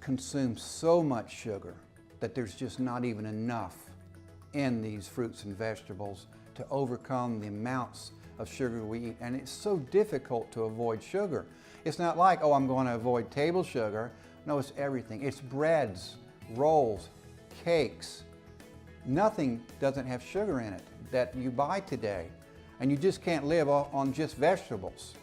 consume so much sugar that there's just not even enough in these fruits and vegetables to overcome the amounts of sugar we eat. And it's so difficult to avoid sugar. It's not like, oh, I'm going to avoid table sugar. No, it's everything. It's breads, rolls, cakes. Nothing doesn't have sugar in it that you buy today. And you just can't live on just vegetables.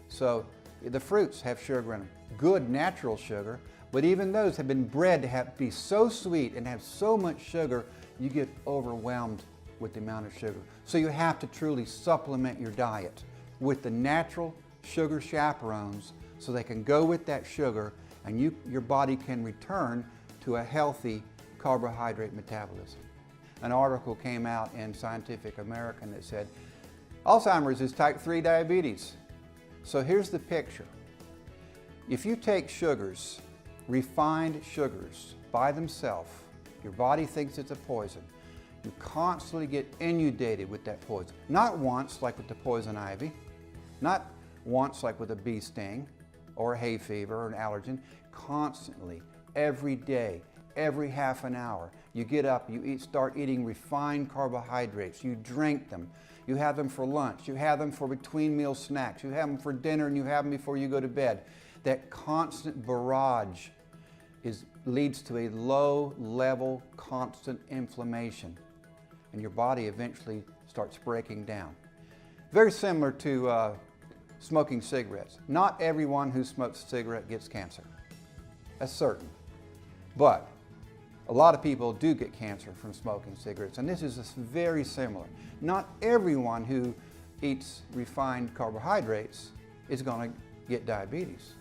So the fruits have sugar in them, good natural sugar, but even those have been bred to be so sweet and have so much sugar, you get overwhelmed with the amount of sugar. So you have to truly supplement your diet with the natural sugar chaperones so they can go with that sugar and your body can return to a healthy carbohydrate metabolism. An article came out in Scientific American that said, Alzheimer's is type 3 diabetes. So here's the picture. If you take sugars, refined sugars, by themselves, your body thinks it's a poison. You constantly get inundated with that poison. Not once, like with the poison ivy, not once, like with a bee sting, or a hay fever, or an allergen. Constantly, every day, every half an hour, you get up, you start eating refined carbohydrates, you drink them, you have them for lunch, you have them for between meal snacks, you have them for dinner, and you have them before you go to bed. That constant barrage leads to a low-level, constant inflammation, and your body eventually starts breaking down. Very similar to smoking cigarettes. Not everyone who smokes a cigarette gets cancer. That's certain. But a lot of people do get cancer from smoking cigarettes, and this is very similar. Not everyone who eats refined carbohydrates is going to get diabetes,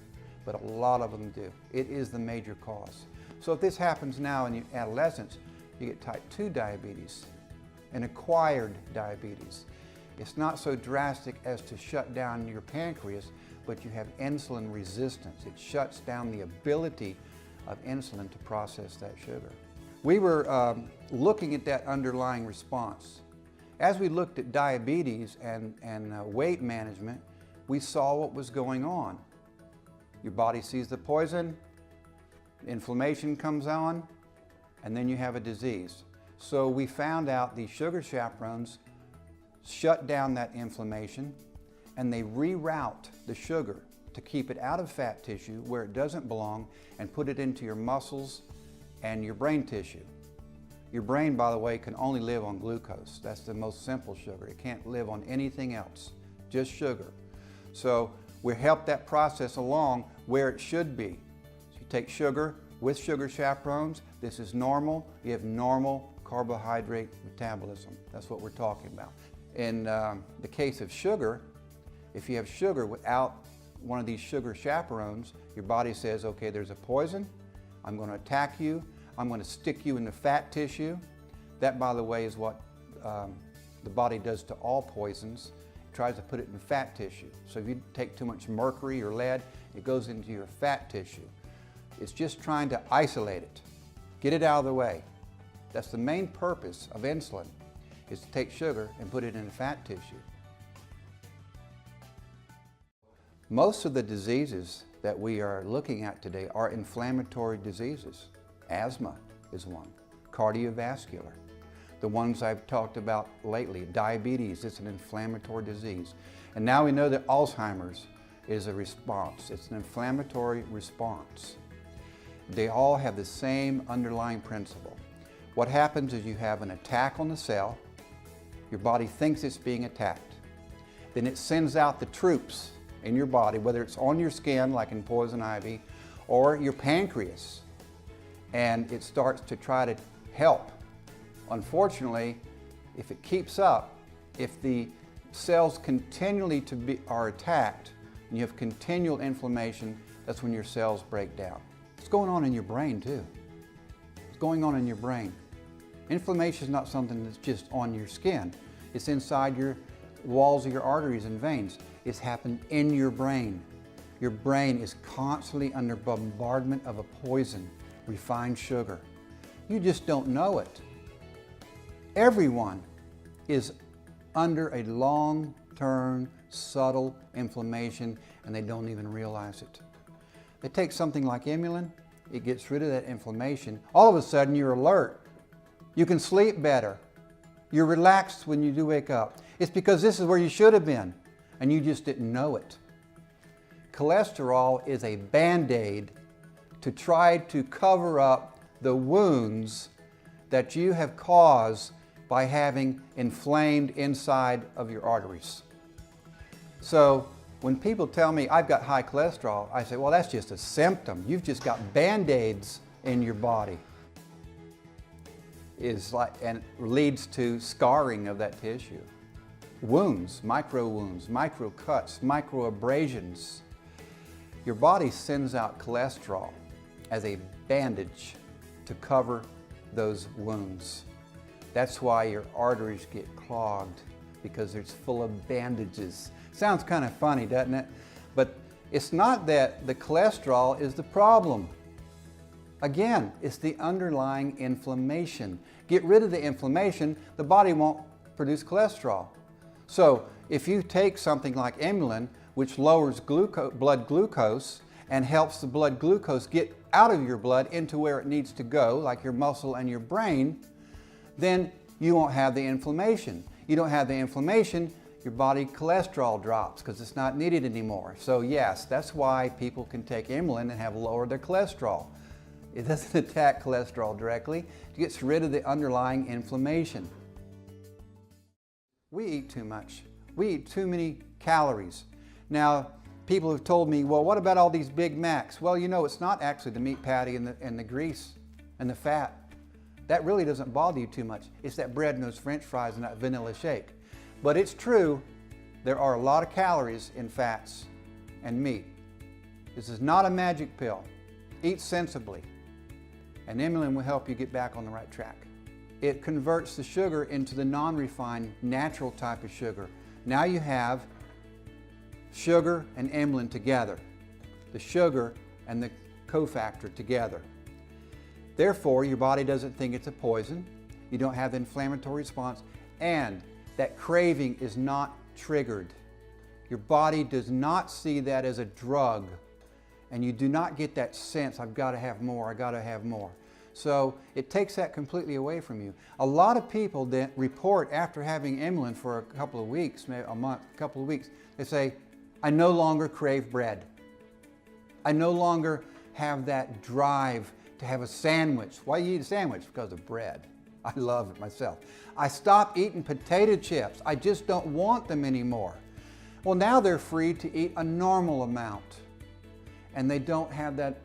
but a lot of them do. It is the major cause. So if this happens now in adolescence, you get type 2 diabetes and acquired diabetes. It's not so drastic as to shut down your pancreas, but you have insulin resistance. It shuts down the ability of insulin to process that sugar. We were looking at that underlying response. As we looked at diabetes and weight management, we saw what was going on. Your body sees the poison, inflammation comes on, and then you have a disease. So we found out these sugar chaperones shut down that inflammation, and they reroute the sugar to keep it out of fat tissue where it doesn't belong and put it into your muscles and your brain tissue. Your brain, by the way, can only live on glucose. That's the most simple sugar. It can't live on anything else, just sugar. So we help that process along where it should be. So you take sugar with sugar chaperones. This is normal. You have normal carbohydrate metabolism. That's what we're talking about. In the case of sugar, if you have sugar without one of these sugar chaperones, your body says, okay, there's a poison. I'm going to attack you. I'm going to stick you in the fat tissue. That, by the way, is what the body does to all poisons. It tries to put it in fat tissue. So if you take too much mercury or lead, it goes into your fat tissue. It's just trying to isolate it, get it out of the way. That's the main purpose of insulin, is to take sugar and put it in fat tissue. Most of the diseases that we are looking at today are inflammatory diseases. Asthma is one, cardiovascular. The ones I've talked about lately, diabetes, it's an inflammatory disease. And now we know that Alzheimer's is a response. It's an inflammatory response. They all have the same underlying principle. What happens is you have an attack on the cell. Your body thinks it's being attacked. Then it sends out the troops in your body, whether it's on your skin, like in poison ivy, or your pancreas, and it starts to try to help. Unfortunately, if it keeps up, if the cells continually are attacked, and you have continual inflammation, that's when your cells break down. It's going on in your brain too. It's going on in your brain. Inflammation is not something that's just on your skin. It's inside your walls of your arteries and veins. It's happened in your brain. Your brain is constantly under bombardment of a poison, refined sugar. You just don't know it. Everyone is under a long-term, subtle inflammation, and they don't even realize it. They take something like Emulin. it gets rid of that inflammation. All of a sudden you're alert. You can sleep better. You're relaxed when you do wake up. It's because this is where you should have been and you just didn't know it. Cholesterol is a Band-Aid to try to cover up the wounds that you have caused by having inflamed inside of your arteries. So when people tell me I've got high cholesterol, I say, well, that's just a symptom. You've just got Band-Aids in your body. And leads to scarring of that tissue. Wounds, micro cuts, micro abrasions. Your body sends out cholesterol as a bandage to cover those wounds. That's why your arteries get clogged, because it's full of bandages. Sounds kind of funny, doesn't it? But it's not that the cholesterol is the problem. Again, it's the underlying inflammation. Get rid of the inflammation, the body won't produce cholesterol. So if you take something like Emulin, which lowers blood glucose and helps the blood glucose get out of your blood into where it needs to go, like your muscle and your brain, then you won't have the inflammation. You don't have the inflammation, your body cholesterol drops because it's not needed anymore. So yes, that's why people can take Emulin and have lowered their cholesterol. It doesn't attack cholesterol directly, it gets rid of the underlying inflammation. We eat too much. We eat too many calories. Now, people have told me, well, what about all these Big Macs? Well, you know, it's not actually the meat patty and the grease and the fat. That really doesn't bother you too much. It's that bread and those French fries and that vanilla shake. But it's true, there are a lot of calories in fats and meat. This is not a magic pill. Eat sensibly. And Emulin will help you get back on the right track. It converts the sugar into the non-refined, natural type of sugar. Now you have sugar and Emulin together, the sugar and the cofactor together. Therefore, your body doesn't think it's a poison, you don't have the inflammatory response, and that craving is not triggered. Your body does not see that as a drug, and you do not get that sense, I've got to have more, I've got to have more. So it takes that completely away from you. A lot of people that report after having Emulin for a couple of weeks, maybe a month, a couple of weeks, they say, I no longer crave bread. I no longer have that drive to have a sandwich. Why do you eat a sandwich? Because of bread. I love it myself. I stopped eating potato chips. I just don't want them anymore. Well, now they're free to eat a normal amount, and they don't have that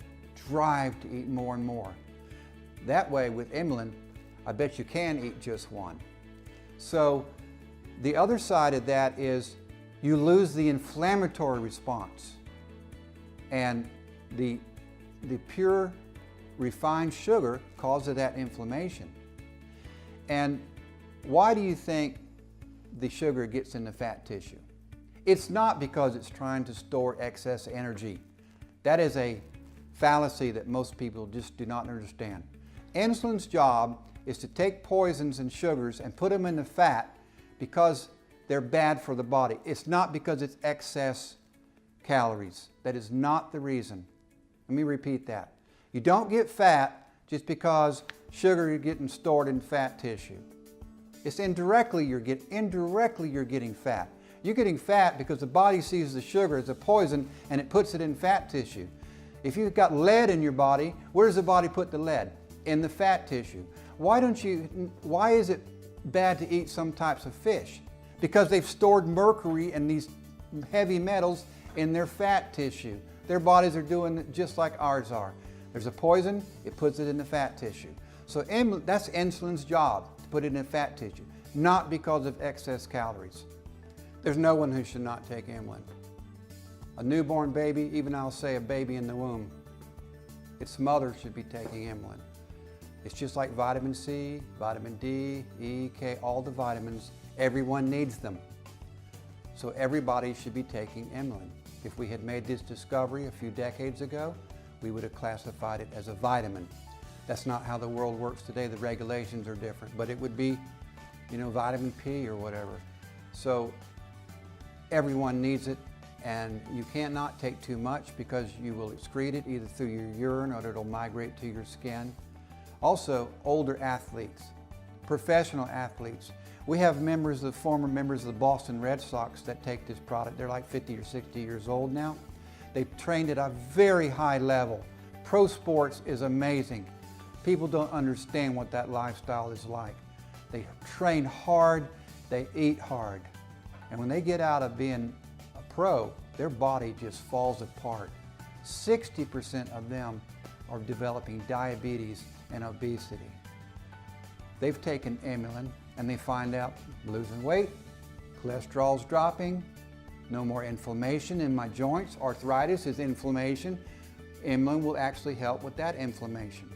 drive to eat more and more. That way, with Emulin, I bet you can eat just one. So the other side of that is you lose the inflammatory response, and the pure refined sugar causes that inflammation. And why do you think the sugar gets in the fat tissue? It's not because it's trying to store excess energy. That is a fallacy that most people just do not understand. Insulin's job is to take poisons and sugars and put them in the fat because they're bad for the body. It's not because it's excess calories. That is not the reason. Let me repeat that. You don't get fat just because sugar is getting stored in fat tissue. It's indirectly you're getting fat. You're getting fat because the body sees the sugar as a poison and it puts it in fat tissue. If you've got lead in your body, where does the body put the lead? In the fat tissue. Why is it bad to eat some types of fish? Because they've stored mercury and these heavy metals in their fat tissue. Their bodies are doing it just like ours are. There's a poison, it puts it in the fat tissue. So that's insulin's job, to put it in fat tissue, not because of excess calories. There's no one who should not take Emulin. A newborn baby, even I'll say a baby in the womb, its mother should be taking Emulin. It's just like vitamin C, vitamin D, E, K, all the vitamins. Everyone needs them. So everybody should be taking Emulin. If we had made this discovery a few decades ago, we would have classified it as a vitamin. That's not how the world works today. The regulations are different, but it would be, vitamin P or whatever. So everyone needs it. And you cannot take too much because you will excrete it either through your urine or it'll migrate to your skin. Also, older athletes, professional athletes. We have former members of the Boston Red Sox that take this product. They're like 50 or 60 years old now. They've trained at a very high level. Pro sports is amazing. People don't understand what that lifestyle is like. They train hard, they eat hard. And when they get out of being a pro, their body just falls apart. 60% of them are developing diabetes and obesity. They've taken Emulin and they find out losing weight, cholesterol's dropping, no more inflammation in my joints. Arthritis is inflammation. Emulin will actually help with that inflammation.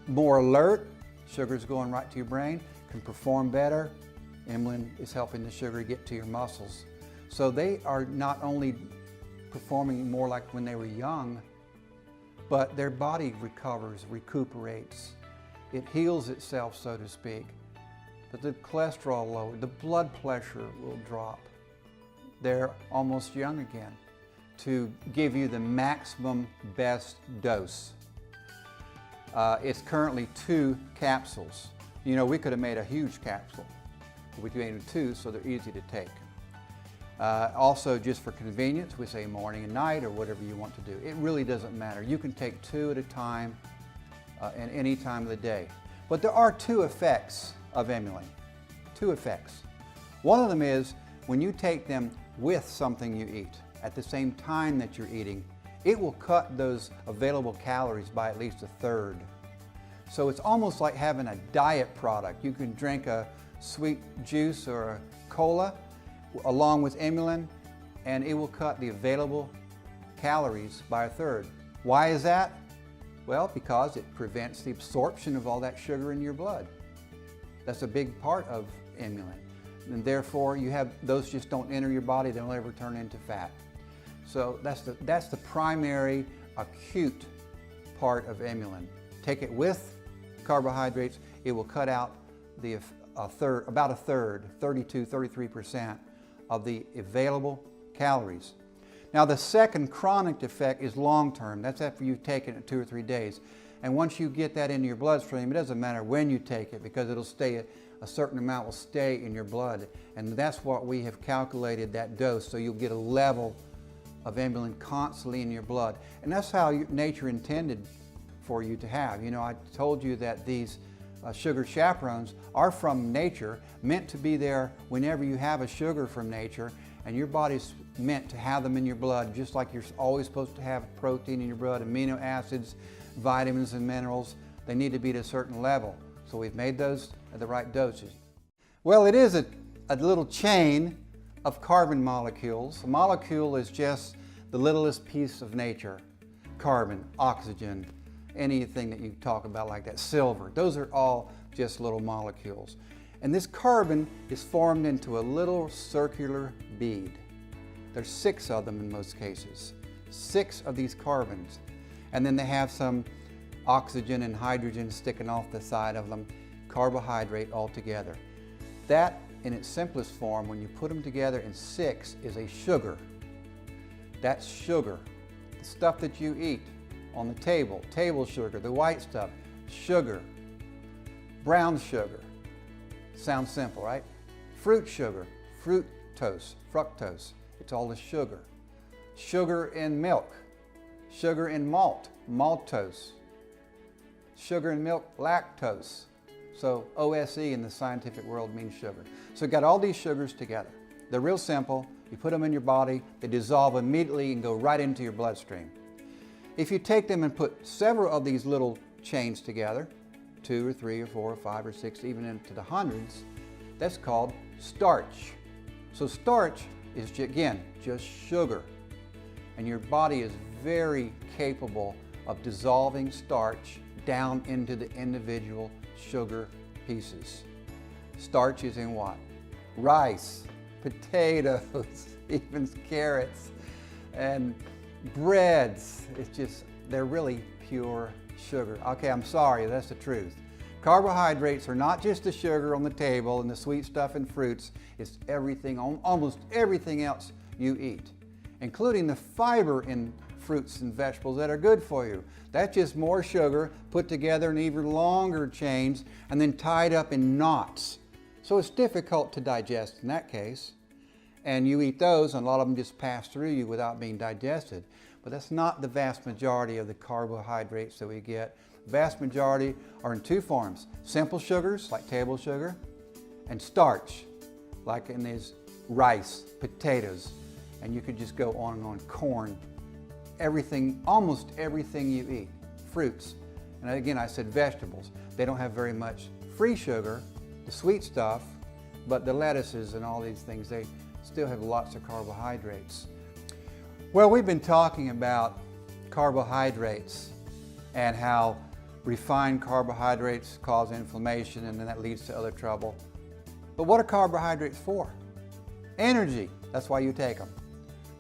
More alert, sugar's going right to your brain, can perform better. Emulin is helping the sugar get to your muscles. So they are not only performing more like when they were young, but their body recuperates. It heals itself, so to speak. But the cholesterol lowered, the blood pressure will drop. They're almost young again to give you the maximum best dose. It's currently 2 capsules. You know, we could have made a huge capsule, but we made them 2 so they're easy to take. Also, just for convenience, we say morning and night or whatever you want to do. It really doesn't matter. You can take 2 at a time at any time of the day. But there are 2 effects of Emulin. 2 effects. One of them is when you take them with something you eat at the same time that you're eating, it will cut those available calories by at least 1/3. So it's almost like having a diet product. You can drink a sweet juice or a cola along with Emulin, and it will cut the available calories by 1/3. Why is that? Well, because it prevents the absorption of all that sugar in your blood. That's a big part of Emulin. And therefore, those just don't enter your body, they don't ever turn into fat. So that's the primary acute part of Emulin. Take it with carbohydrates, it will cut out about 1/3, 32, 33% of the available calories. Now the second chronic effect is long-term. That's after you've taken it 2 or 3 days. And once you get that into your bloodstream, it doesn't matter when you take it because it'll stay, a certain amount will stay in your blood. And that's what we have calculated, that dose, so you'll get a level of Emulin constantly in your blood. And that's how nature intended for you to have. You know, I told you that these sugar chaperones are from nature, meant to be there whenever you have a sugar from nature, and your body's meant to have them in your blood, just like you're always supposed to have protein in your blood, amino acids, vitamins and minerals. They need to be at a certain level. So we've made those at the right dosage. Well, it is a little chain of carbon molecules. A molecule is just the littlest piece of nature. Carbon, oxygen, anything that you talk about like that, silver, those are all just little molecules. And this carbon is formed into a little circular bead. There's 6 of them in most cases, 6 of these carbons. And then they have some oxygen and hydrogen sticking off the side of them, carbohydrate altogether. That, in its simplest form, when you put them together in 6, is a sugar. That's sugar, the stuff that you eat on the table sugar, the white stuff, sugar, brown sugar. Sounds simple, right? Fruit sugar, fructose, it's all the sugar. Sugar in milk, sugar in malt, maltose, sugar in milk, lactose. So OSE in the scientific world means sugar. So you've got all these sugars together. They're real simple. You put them in your body, they dissolve immediately and go right into your bloodstream. If you take them and put several of these little chains together, 2 or 3 or 4 or 5 or 6, even into the hundreds, that's called starch. So starch is, again, just sugar. And your body is very capable of dissolving starch down into the individual sugar pieces. Starch is in what? Rice, potatoes, even carrots, and breads. It's just, they're really pure sugar. Okay, I'm sorry, that's the truth. Carbohydrates are not just the sugar on the table and the sweet stuff and fruits. It's everything, almost everything else you eat. including the fiber in fruits and vegetables that are good for you. That's just more sugar put together in even longer chains and then tied up in knots. So it's difficult to digest in that case. And you eat those, and a lot of them just pass through you without being digested. But that's not the vast majority of the carbohydrates that we get. The vast majority are in two forms: simple sugars, like table sugar, and starch, like in these rice, potatoes, and you could just go on and on, corn, everything, almost everything you eat, fruits. And again, I said vegetables. They don't have very much free sugar, the sweet stuff, but the lettuces and all these things, they still have lots of carbohydrates. Well, we've been talking about carbohydrates and how refined carbohydrates cause inflammation, and then that leads to other trouble. But what are carbohydrates for? Energy. That's why you take them.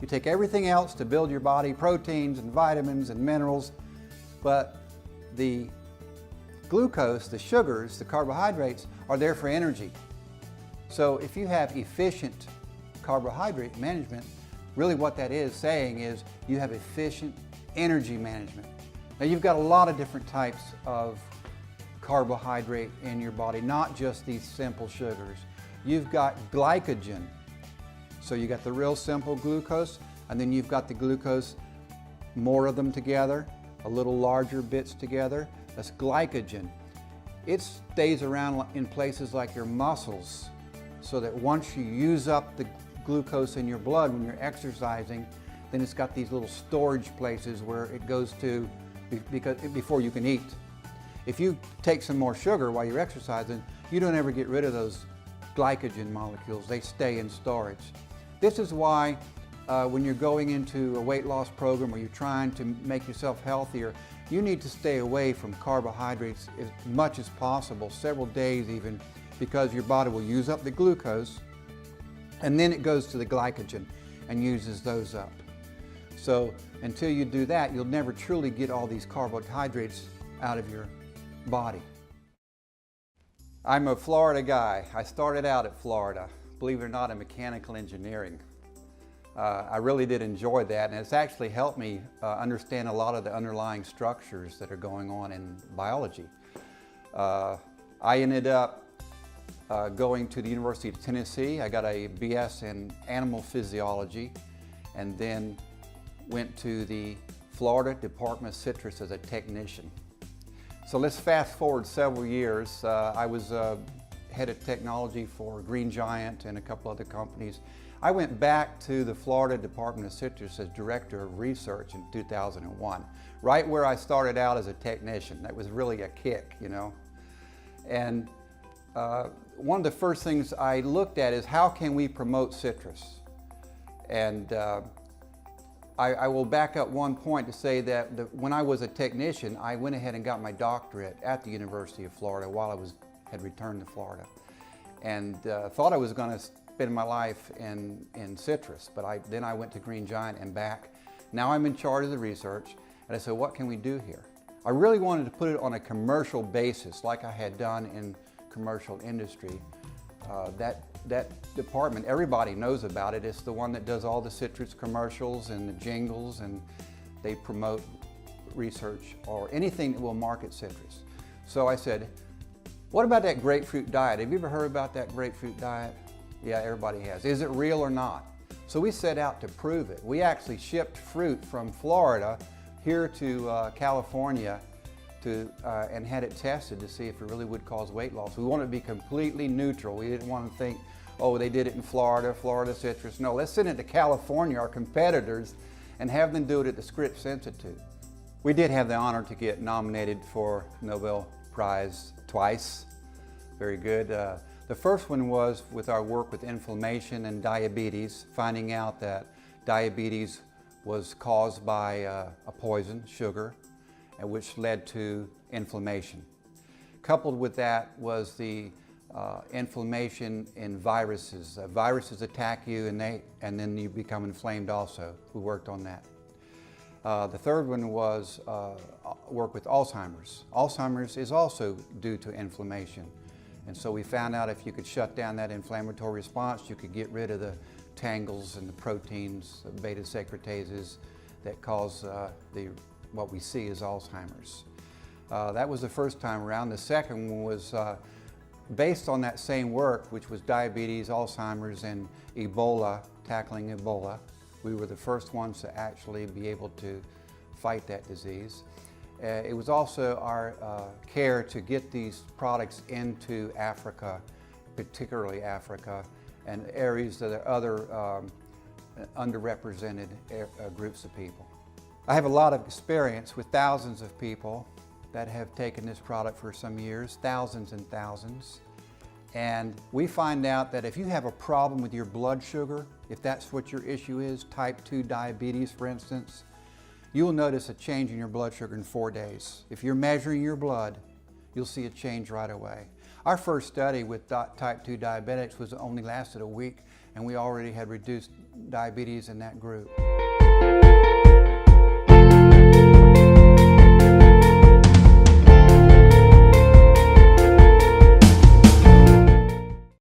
You take everything else to build your body, proteins and vitamins and minerals, but the glucose, the sugars, the carbohydrates are there for energy. So if you have efficient carbohydrate management, really what that is saying is you have efficient energy management. Now you've got a lot of different types of carbohydrate in your body, not just these simple sugars. You've got glycogen. So you got the real simple glucose, and then you've got the glucose, more of them together, a little larger bits together. That's glycogen. It stays around in places like your muscles, so that once you use up the glucose in your blood when you're exercising, then it's got these little storage places where it goes to before you can eat. If you take some more sugar while you're exercising, you don't ever get rid of those glycogen molecules. They stay in storage. This is why when you're going into a weight loss program or you're trying to make yourself healthier, you need to stay away from carbohydrates as much as possible, several days even, because your body will use up the glucose and then it goes to the glycogen and uses those up. So until you do that, you'll never truly get all these carbohydrates out of your body. I'm a Florida guy. I started out at Florida, believe it or not, in mechanical engineering. I really did enjoy that, and it's actually helped me understand a lot of the underlying structures that are going on in biology. I ended up going to the University of Tennessee. I got a BS in animal physiology, and then went to the Florida Department of Citrus as a technician. So let's fast forward several years. I was head of technology for Green Giant and a couple other companies. I went back to the Florida Department of Citrus as Director of Research in 2001, right where I started out as a technician. That was really a kick, you know. And one of the first things I looked at is how can we promote citrus? And I will back up one point to say that when I was a technician, I went ahead and got my doctorate at the University of Florida while I had returned to Florida. And thought I was going to spend my life in citrus, but then I went to Green Giant and back. Now I'm in charge of the research, and I said, what can we do here? I really wanted to put it on a commercial basis like I had done in commercial industry. That department, everybody knows about it. It's the one that does all the citrus commercials and the jingles, and they promote research or anything that will market citrus. So I said, what about that grapefruit diet? Have you ever heard about that grapefruit diet? Yeah, everybody has. Is it real or not? So we set out to prove it. We actually shipped fruit from Florida here to California and had it tested to see if it really would cause weight loss. We wanted to be completely neutral. We didn't want to think, oh, they did it in Florida, Florida citrus. No, let's send it to California, our competitors, and have them do it at the Scripps Institute. We did have the honor to get nominated for Nobel Prize twice. Very good. The first one was with our work with inflammation and diabetes, finding out that diabetes was caused by a poison, sugar, which led to inflammation. Coupled with that was the inflammation in viruses. Viruses attack you and then you become inflamed also. We worked on that. The third one was work with Alzheimer's. Alzheimer's is also due to inflammation. And so we found out if you could shut down that inflammatory response, you could get rid of the tangles in the proteins, the beta secretases that cause what we see as Alzheimer's. That was the first time around. The second one was based on that same work, which was diabetes, Alzheimer's, and Ebola, tackling Ebola. We were the first ones to actually be able to fight that disease. It was also our care to get these products into Africa, particularly Africa, and areas that are other underrepresented groups of people. I have a lot of experience with thousands of people that have taken this product for some years, thousands and thousands. And we find out that if you have a problem with your blood sugar, if that's what your issue is, type 2 diabetes for instance, you'll notice a change in your blood sugar in 4 days. If you're measuring your blood, you'll see a change right away. Our first study with type 2 diabetics only lasted a week, and we already had reduced diabetes in that group.